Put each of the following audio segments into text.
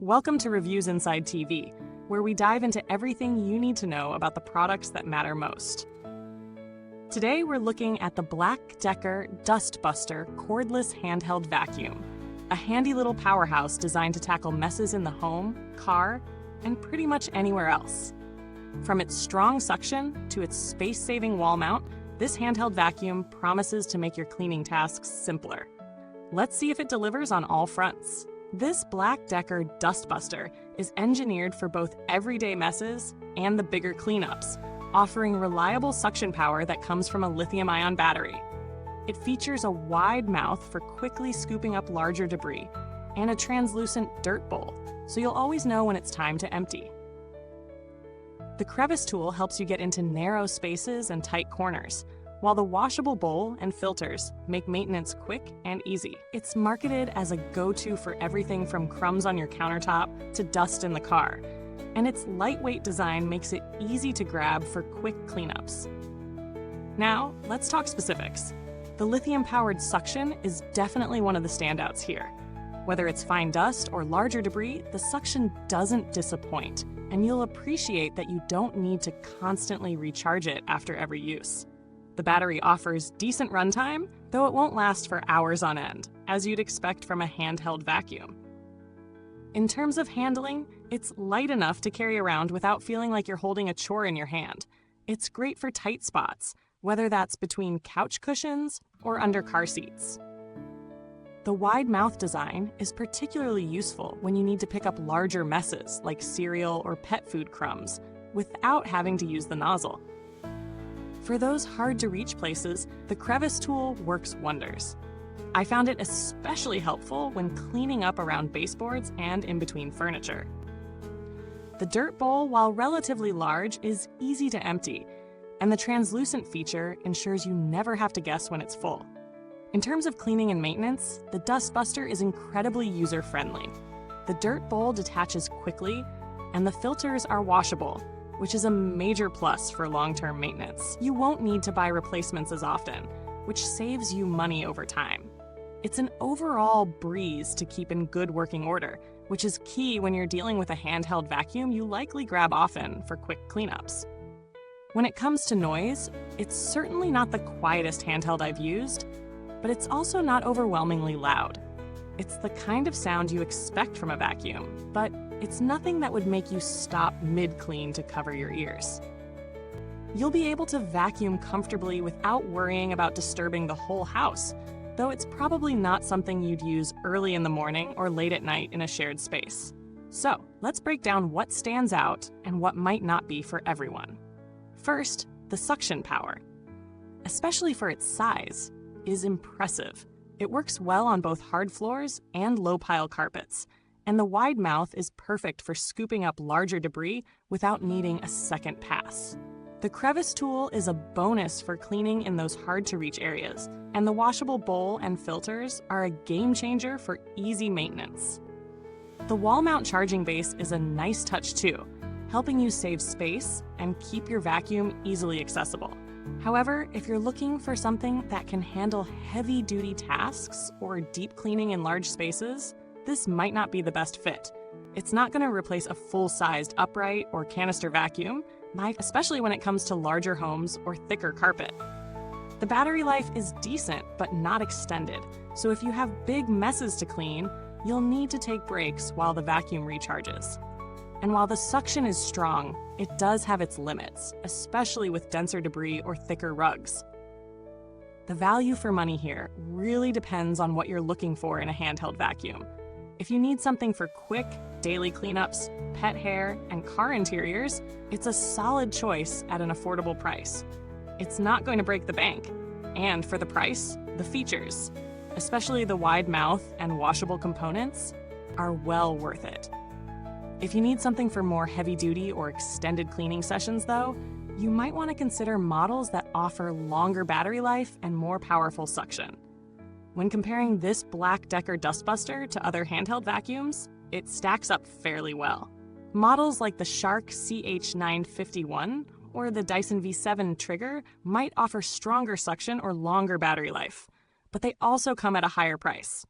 Welcome to Reviewsinsidetv, where we dive into everything you need to know about the products that matter most. Today we're looking at the BLACK+DECKER dustbuster Cordless Handheld Vacuum, a handy little powerhouse designed to tackle messes in the home, car, and pretty much anywhere else. From its strong suction to its space-saving wall mount, this handheld vacuum promises to make your cleaning tasks simpler. Let's see if it delivers on all fronts. This BLACK+DECKER dustbuster is engineered for both everyday messes and the bigger cleanups, offering reliable suction power that comes from a lithium-ion battery. It features a wide mouth for quickly scooping up larger debris and a translucent dirt bowl, so you'll always know when it's time to empty. The crevice tool helps you get into narrow spaces and tight corners, while the washable bowl and filters make maintenance quick and easy. It's marketed as a go-to for everything from crumbs on your countertop to dust in the car, and its lightweight design makes it easy to grab for quick cleanups. Now, let's talk specifics. The lithium-powered suction is definitely one of the standouts here. Whether it's fine dust or larger debris, the suction doesn't disappoint, and you'll appreciate that you don't need to constantly recharge it after every use. The battery offers decent runtime, though it won't last for hours on end, as you'd expect from a handheld vacuum. In terms of handling, it's light enough to carry around without feeling like you're holding a chore in your hand. It's great for tight spots, whether that's between couch cushions or under car seats. The wide mouth design is particularly useful when you need to pick up larger messes like cereal or pet food crumbs without having to use the nozzle. For those hard-to-reach places, the crevice tool works wonders. I found it especially helpful when cleaning up around baseboards and in between furniture. The dirt bowl, while relatively large, is easy to empty, and the translucent feature ensures you never have to guess when it's full. In terms of cleaning and maintenance, the dustbuster is incredibly user-friendly. The dirt bowl detaches quickly, and the filters are washable, which is a major plus for long-term maintenance. You won't need to buy replacements as often, which saves you money over time. It's an overall breeze to keep in good working order, which is key when you're dealing with a handheld vacuum you likely grab often for quick cleanups. When it comes to noise, it's certainly not the quietest handheld I've used, but it's also not overwhelmingly loud. It's the kind of sound you expect from a vacuum, but it's nothing that would make you stop mid-clean to cover your ears. You'll be able to vacuum comfortably without worrying about disturbing the whole house, though it's probably not something you'd use early in the morning or late at night in a shared space. So, let's break down what stands out and what might not be for everyone. First, the suction power. Especially for its size, is impressive. It works well on both hard floors and low-pile carpets, and the wide mouth is perfect for scooping up larger debris without needing a second pass. The crevice tool is a bonus for cleaning in those hard-to-reach areas, and the washable bowl and filters are a game changer for easy maintenance. The wall mount charging base is a nice touch too, helping you save space and keep your vacuum easily accessible. However, if you're looking for something that can handle heavy-duty tasks or deep cleaning in large spaces, this might not be the best fit. It's not going to replace a full-sized upright or canister vacuum, especially when it comes to larger homes or thicker carpet. The battery life is decent, but not extended, so if you have big messes to clean, you'll need to take breaks while the vacuum recharges. And while the suction is strong, it does have its limits, especially with denser debris or thicker rugs. The value for money here really depends on what you're looking for in a handheld vacuum. If you need something for quick, daily cleanups, pet hair, and car interiors, it's a solid choice at an affordable price. It's not going to break the bank. And for the price, the features, especially the wide mouth and washable components, are well worth it. If you need something for more heavy-duty or extended cleaning sessions, though, you might want to consider models that offer longer battery life and more powerful suction. When comparing this BLACK+DECKER dustbuster to other handheld vacuums, it stacks up fairly well. Models like the Shark CH951 or the Dyson V7 Trigger might offer stronger suction or longer battery life, but they also come at a higher price.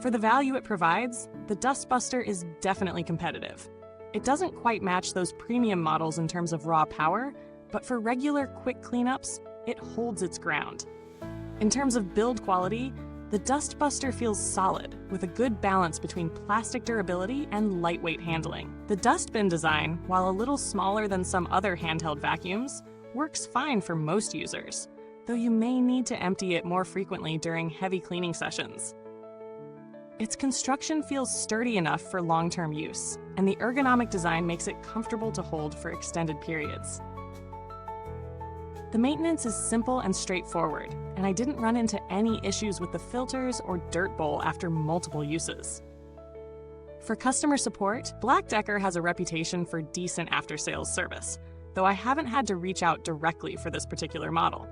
For the value it provides, the dustbuster is definitely competitive. It doesn't quite match those premium models in terms of raw power, but for regular quick cleanups, it holds its ground. In terms of build quality, the dustbuster feels solid, with a good balance between plastic durability and lightweight handling. The dustbin design, while a little smaller than some other handheld vacuums, works fine for most users, though you may need to empty it more frequently during heavy cleaning sessions. Its construction feels sturdy enough for long-term use, and the ergonomic design makes it comfortable to hold for extended periods. The maintenance is simple and straightforward, and I didn't run into any issues with the filters or dirt bowl after multiple uses. For customer support, BLACK+DECKER has a reputation for decent after-sales service, though I haven't had to reach out directly for this particular model.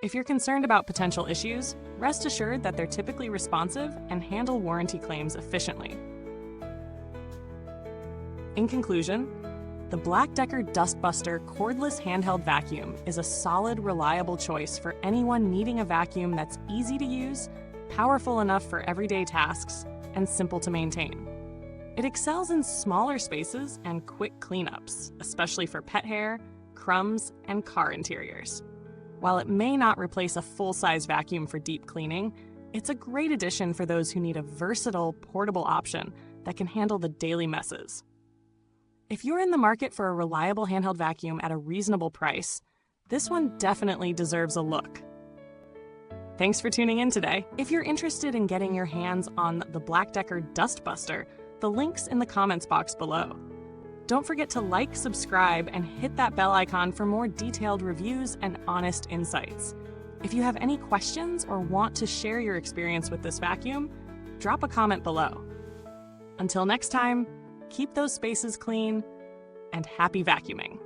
If you're concerned about potential issues, rest assured that they're typically responsive and handle warranty claims efficiently. In conclusion, the BLACK+DECKER dustbuster cordless handheld vacuum is a solid, reliable choice for anyone needing a vacuum that's easy to use, powerful enough for everyday tasks, and simple to maintain. It excels in smaller spaces and quick cleanups, especially for pet hair, crumbs, and car interiors. While it may not replace a full-size vacuum for deep cleaning, it's a great addition for those who need a versatile, portable option that can handle the daily messes. If you're in the market for a reliable handheld vacuum at a reasonable price, this one definitely deserves a look. Thanks for tuning in today. If you're interested in getting your hands on the BLACK+DECKER dustbuster, the link's in the comments box below. Don't forget to like, subscribe, and hit that bell icon for more detailed reviews and honest insights. If you have any questions or want to share your experience with this vacuum, drop a comment below. Until next time, keep those spaces clean and happy vacuuming.